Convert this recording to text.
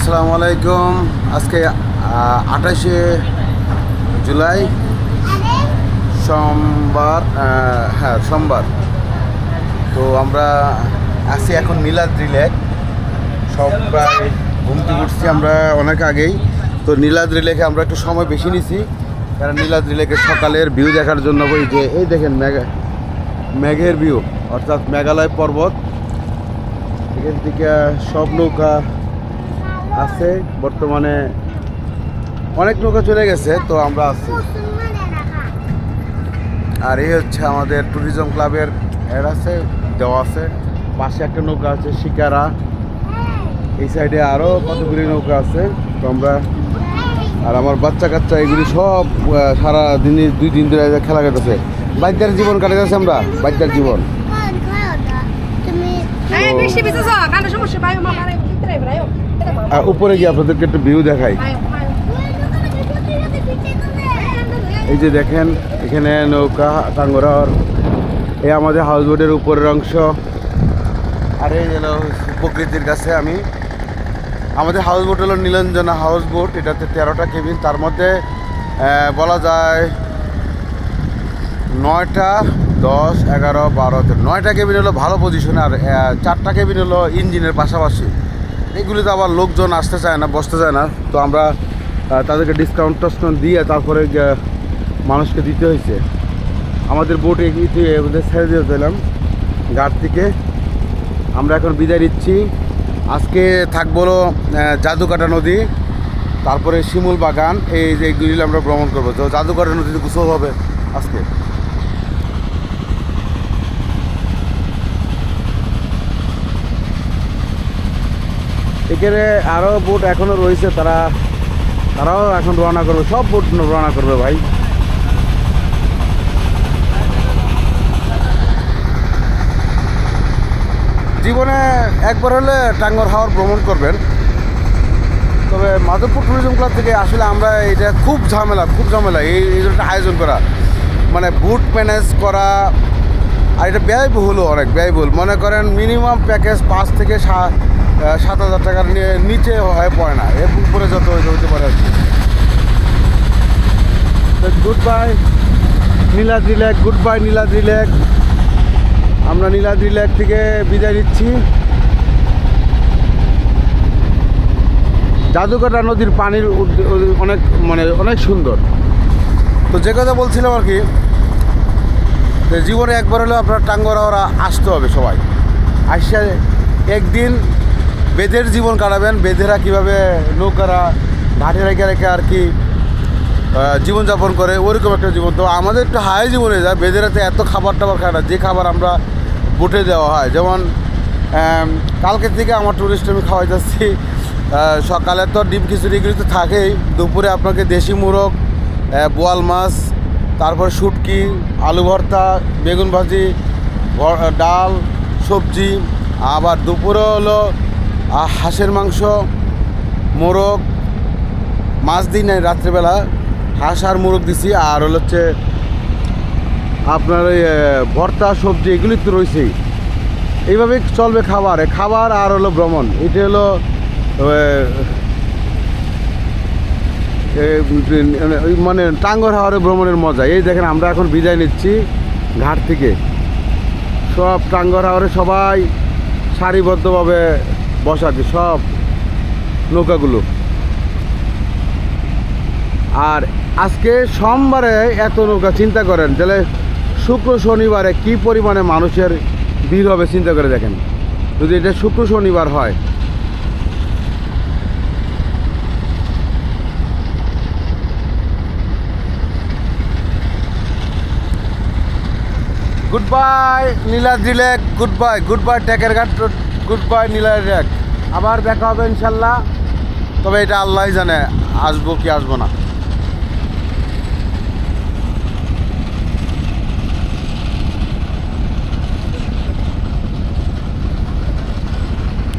আসসালামু আলাইকুম। আজকে 28শে জুলাই সোমবার। সোমবার। তো আমরা আছি এখন নীলাদ্রি লেক। সব প্রায় ঘুম থেকে উঠছি আমরা অনেক আগেই। তো নীলাদ্রি লেকে আমরা একটু সময় বেশি নিছি, কারণ নীলাদ্রি লেকের সকালের ভিউ দেখার জন্য। এই দেখেন মেঘের ভিউ, অর্থাৎ মেঘালয় পর্বত। এখান থেকে সব নৌকা আছে, বর্তমানে অনেক নৌকা চলে গেছে, তো আমরা আছি। আর এই হচ্ছে আমাদের ট্যুরিজম ক্লাবের অ্যাড আছে, দেওয়া আছে। পাশে একটা নৌকা আছে শিকারা, এই সাইডে আরও কতগুলি নৌকা আছে। তো আমরা আর আমার বাচ্চা কাচ্চা এগুলি সব সারা দিনে 2 দিন ধরে খেলা কাটতেছে। বাচ্চার জীবন কাটাতেছে আমরা, বাচ্চার জীবন। উপরে গিয়ে আপনাদেরকে একটু ভিউ দেখাই। এই যে দেখেন, এখানে নৌকা টাঙ্গরার, এই আমাদের হাউস বোটের উপরের অংশ। আর এই হলো প্রকৃতির কাছে আমাদের হাউস বোট হলো নীলাঞ্জনা হাউস বোট। এটাতে 13টা কেবিন, তার মধ্যে বলা যায় 9টা 10 11 12 9টা কেবিন হলো ভালো পজিশনে, আর 4টা কেবিন হলো ইঞ্জিনের পাশাপাশি। এগুলিতে আবার লোকজন আসতে চায় না, বসতে চায় না। তো আমরা তাদেরকে ডিসকাউন্ট দিয়ে তারপরে মানুষকে দিতে হয়েছে। আমাদের বোট এগিয়ে ওদের ছেড়ে দিয়ে দিলাম ঘাট থেকে। আমরা এখন বিদায় নিচ্ছি। আজকে থাকবো জাদুকাটা নদী, তারপরে শিমুল বাগান, এই যে এইগুলি আমরা ভ্রমণ করবো। তো জাদুকাটা নদীতে গোসল হবে আজকে। এখানে আরও বোট এখনও রয়েছে, তারাও এখন রওনা করবে, সব বোট রওনা করবে ভাই। জীবনে একবার হলে টাঙ্গর হাওর ভ্রমণ করবেন। তবে মাধবপুর ট্যুরিজম ক্লাব থেকে আসলে আমরা এটা খুব ঝামেলা এই একটা আয়োজন করা, মানে বুট ম্যানেজ করা। আর এটা ব্যয়বহুলও অনেক ব্যয়বহুল। মনে করেন মিনিমাম প্যাকেজ 5 থেকে 7,000 টাকার নিচে হয়ে পড়ে না, এর উপরে যত হইতে পারে আর কি। Good bye Niladri lake, good bye Niladri lake. আমরা নীলাদ্রি লেক থেকে বিদায় নিচ্ছি। জাদুকাটা নদীর পানির অনেক সুন্দর। তো যে কথা বলছিলাম আর কি, জীবনে একবার হলেও আপনার টাঙ্গরা আসতে হবে সবাই। আসছে একদিন বেদের জীবন কাটাবেন, বেদেরা কীভাবে নৌকারা ঘাটে রেখে আর কি জীবনযাপন করে, ওইরকম একটা জীবন। তো আমাদের একটু হাই জীবনে যায়। বেদেরাতে এত খাবার খায় না, যে খাবার আমরা বোটে দেওয়া হয়। যেমন কালকে থেকে আমার টুরিস্ট আমি খাওয়াই যাচ্ছি। সকালে তো ডিম খিচুড়ি এগুলি তো থাকেই। দুপুরে আপনাকে দেশি মোরগ, বোয়াল মাছ, তারপর শুটকি, আলু ভর্তা, বেগুন ভাজি, ডাল, সবজি। আবার দুপুরে হলো হাঁসের মাংস, মোরগ। মাছ দিই নাই, রাত্রেবেলা হাঁস আর মোরগ দিছি। আর হচ্ছে আপনার ওই ভর্তা, সবজি এগুলি তো রয়েছেই। এইভাবেই চলবে খাবার আর হলো ভ্রমণ। এটা হলো মানে টাঙ্গর হাওরে ভ্রমণের মজা। এই দেখেন, আমরা এখন বিদায় নিচ্ছি ঘাট থেকে। সব টাঙ্গর হাওরে সবাই সারিবদ্ধভাবে বসাচ্ছে, সব নৌকাগুলো। আর আজকে সোমবারে এত নৌকা, চিন্তা করেন তাহলে শুক্র শনিবারে কি পরিমাণে মানুষের ভিড় হবে চিন্তা করে দেখেন, যদি এটা শুক্র শনিবার হয়। Good bye Niladri lake, good bye টেকের ঘাট, গুড বাই নীলাদ্রি লেক। আবার দেখা হবে ইনশাল্লাহ। তবে এটা আল্লাহই জানে আসবো কি আসবো না।